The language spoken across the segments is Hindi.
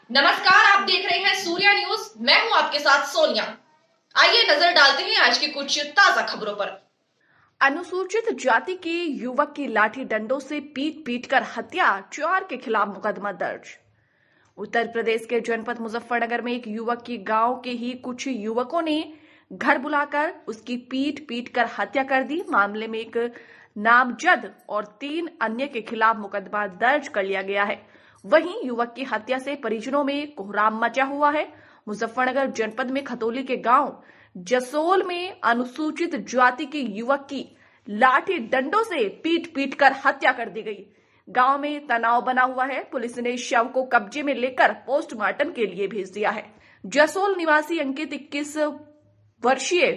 नमस्कार, आप देख रहे हैं सूर्या न्यूज। मैं हूं आपके साथ सोनिया। आइए नजर डालते हैं आज की कुछ ताजा खबरों पर। अनुसूचित जाति के युवक की लाठी डंडों से पीट पीट कर हत्या, 4 के खिलाफ मुकदमा दर्ज। उत्तर प्रदेश के जनपद मुजफ्फरनगर में एक युवक की गांव के ही कुछ युवकों ने घर बुलाकर उसकी पीट पीट कर हत्या कर दी। मामले में एक नामजद और 3 अन्य के खिलाफ मुकदमा दर्ज कर लिया गया है। वहीं युवक की हत्या से परिजनों में कोहराम मचा हुआ है। मुजफ्फरनगर जनपद में खतौली के गांव जसोल में अनुसूचित जाति के युवक की लाठी डंडों से पीट पीट कर हत्या कर दी गई। गांव में तनाव बना हुआ है। पुलिस ने शव को कब्जे में लेकर पोस्टमार्टम के लिए भेज दिया है। जसोल निवासी अंकित 21 वर्षीय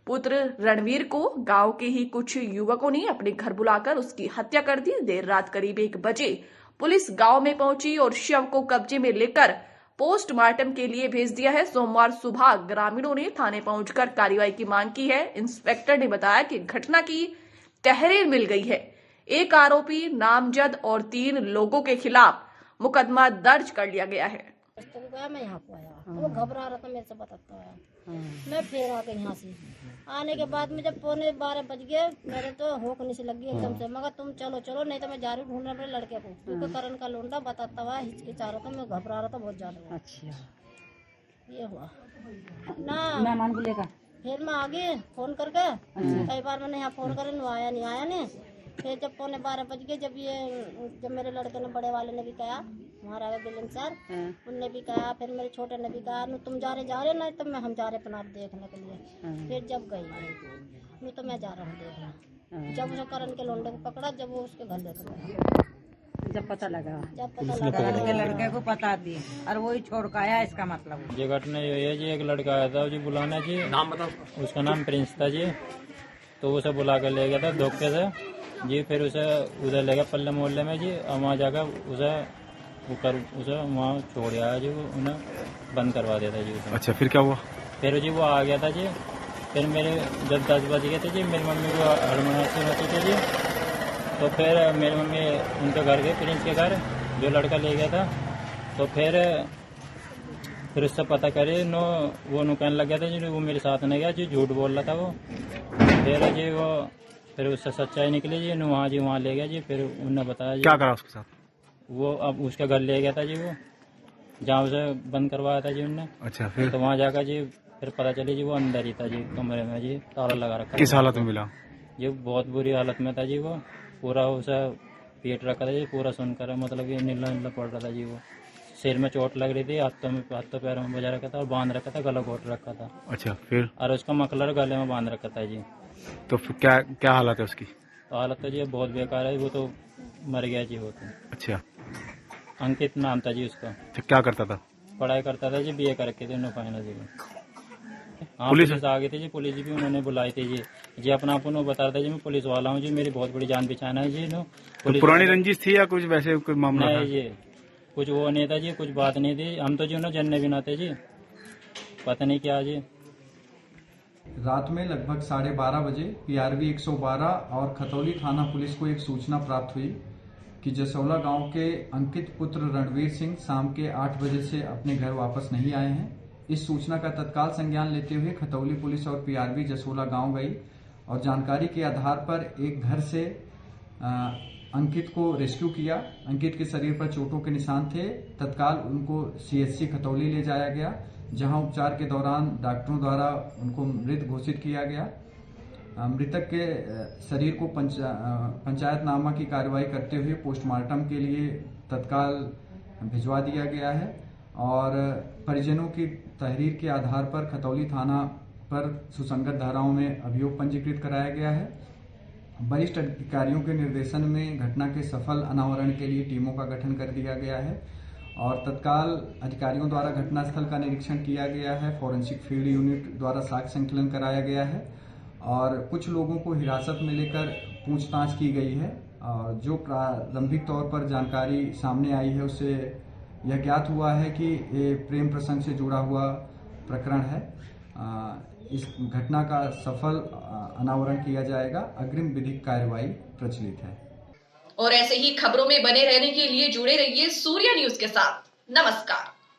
पुत्र रणवीर को गांव के ही कुछ युवकों ने अपने घर बुलाकर उसकी हत्या कर दी। देर रात करीब 1 बजे पुलिस गांव में पहुंची और शव को कब्जे में लेकर पोस्टमार्टम के लिए भेज दिया है। सोमवार सुबह ग्रामीणों ने थाने पहुंचकर कार्रवाई की मांग की है। इंस्पेक्टर ने बताया कि घटना की तहरीर मिल गई है। एक आरोपी नामजद और 3 लोगों के खिलाफ मुकदमा दर्ज कर लिया गया है। मैं यहाँ को आया, वो घबरा रहा था, मेरे से बताता है। मैं फिर आ गई यहाँ से। आने के बाद में जब 12:15 बज गए, मेरे तो होकनी से लगी एकदम से। मगर तुम चलो चलो, नहीं तो मैं जा रही हूँ ढूंढने अपने लड़के को, क्योंकि करण का लोंडा बताता हुआ हिचकिचा रहा था। मैं घबरा रहा था बहुत ज्यादा। अच्छा, ये हुआ ना मेहमान को लेकर फिर मैं आ गई फोन करके। कई बार मैंने यहाँ फोन करे, आया नहीं। फिर जब 12:15 बज गए, जब मेरे लड़के ने, बड़े वाले ने भी कहा, हमारा बिलन सर, उनने भी कहा, फिर मेरे छोटे ने भी कहा, तुम जा रहे नहीं तो हम जा रहे अपना देखने के लिए। फिर जब गई तो मैं जा रहा हूँ देखना। जब उसे करण के लोंडे को पकड़ा, जब वो उसके घर लेकर गया, जब पता लगा करण के लड़के को पता दी और वही छोड़ के आया। इसका मतलब ये घटना ये है जी, एक लड़का आया था जी बुलाना जी, नाम बताओ। उसका नाम प्रिंस था जी। तो उसे बुला कर ले गया था धोखे से जी। फिर उसे उधर ले गया पल्ले मोहल्ले में जी, और वहाँ जाकर उसे वहाँ छोड़ आया जी। वो उन्हें बंद करवा दिया था जी उसे। अच्छा, फिर क्या हुआ? फिर जी वो आ गया था जी। फिर मेरे जब 10 बज गए थे जी, मेरी मम्मी को हड़बड़ाहट होती थी जी। तो फिर मेरी मम्मी उनके घर गए, प्रिंस के घर, जो लड़का ले गया था। तो फिर उससे पता करे वो कहने लग गया था जी, वो मेरे साथ नहीं गया जी, झूठ बोल रहा था वो। फिर उससे सच्चाई निकली जी, वहाँ ले गया जी। फिर उन्होंने बताया जी क्या करा उसके साथ? वो अब उसके घर ले गया था जी, वो जहाँ उसे बंद करवाया था जी उनने। अच्छा, फिर तो वहाँ जाकर जी फिर पता चली जी वो अंदर ही था जी, कमरे में जी, ताला लगा रखा। किस हालत में मिला? जी बहुत बुरी हालत में था जी। वो पूरा उसे पेट रखा था जी, पूरा सुनकर, मतलब कि नीला नीला पड़ रहा था जी। वो सिर में चोट लग रही थी, हाथों पैरों में बजा रखा था और बांध रखा था, गला घोट रखा था। अच्छा, फिर? और उसका मफलर गले में बांध रखा था जी। तो फिर क्या हालत है उसकी? तो हालत तो जी बहुत बेकार है, वो तो मर गया जी वो तो। अच्छा, अंकित नाम था जी उसका। तो क्या करता था? पढ़ाई करता था जी, BA करके थे फाइनल जी। हाँ, पुलिस पुलिस आ गई थी जी, पुलिस भी उन्होंने बुलाई थी जी। अपना आपको बता था जी, मैं पुलिस वाला हूँ जी, मेरी बहुत बड़ी जान पहचान है जी। तो पुरानी रंजिश थी या कुछ वैसे कोई मामला था? नहीं जी, कुछ वो नहीं था जी, कुछ बात नहीं थी। हम तो जी उन्हें जानने भी ना थे जी, पता नहीं क्या जी। रात में लगभग 12:30 बजे PRV 112 और खतौली थाना पुलिस को एक सूचना प्राप्त हुई कि जसोला गांव के अंकित पुत्र रणवीर सिंह शाम के 8 बजे से अपने घर वापस नहीं आए हैं। इस सूचना का तत्काल संज्ञान लेते हुए खतौली पुलिस और PRV जसोला गांव गई और जानकारी के आधार पर एक घर से अंकित को रेस्क्यू किया। अंकित के शरीर पर चोटों के निशान थे। तत्काल उनको CHC खतौली ले जाया गया, जहां उपचार के दौरान डॉक्टरों द्वारा उनको मृत घोषित किया गया। मृतक के शरीर को पंचायतनामा की कार्रवाई करते हुए पोस्टमार्टम के लिए तत्काल भिजवा दिया गया है और परिजनों की तहरीर के आधार पर खतौली थाना पर सुसंगत धाराओं में अभियोग पंजीकृत कराया गया है। वरिष्ठ अधिकारियों के निर्देशन में घटना के सफल अनावरण के लिए टीमों का गठन कर दिया गया है और तत्काल अधिकारियों द्वारा घटनास्थल का निरीक्षण किया गया है। फॉरेंसिक फील्ड यूनिट द्वारा साक्ष्य संकलन कराया गया है और कुछ लोगों को हिरासत में लेकर पूछताछ की गई है। और जो प्रारंभिक तौर पर जानकारी सामने आई है, उससे यह ज्ञात हुआ है कि ये प्रेम प्रसंग से जुड़ा हुआ प्रकरण है। इस घटना का सफल अनावरण किया जाएगा। अग्रिम विधिक कार्यवाही प्रचलित है। और ऐसे ही खबरों में बने रहने के लिए जुड़े रहिए सूर्या न्यूज के साथ। नमस्कार।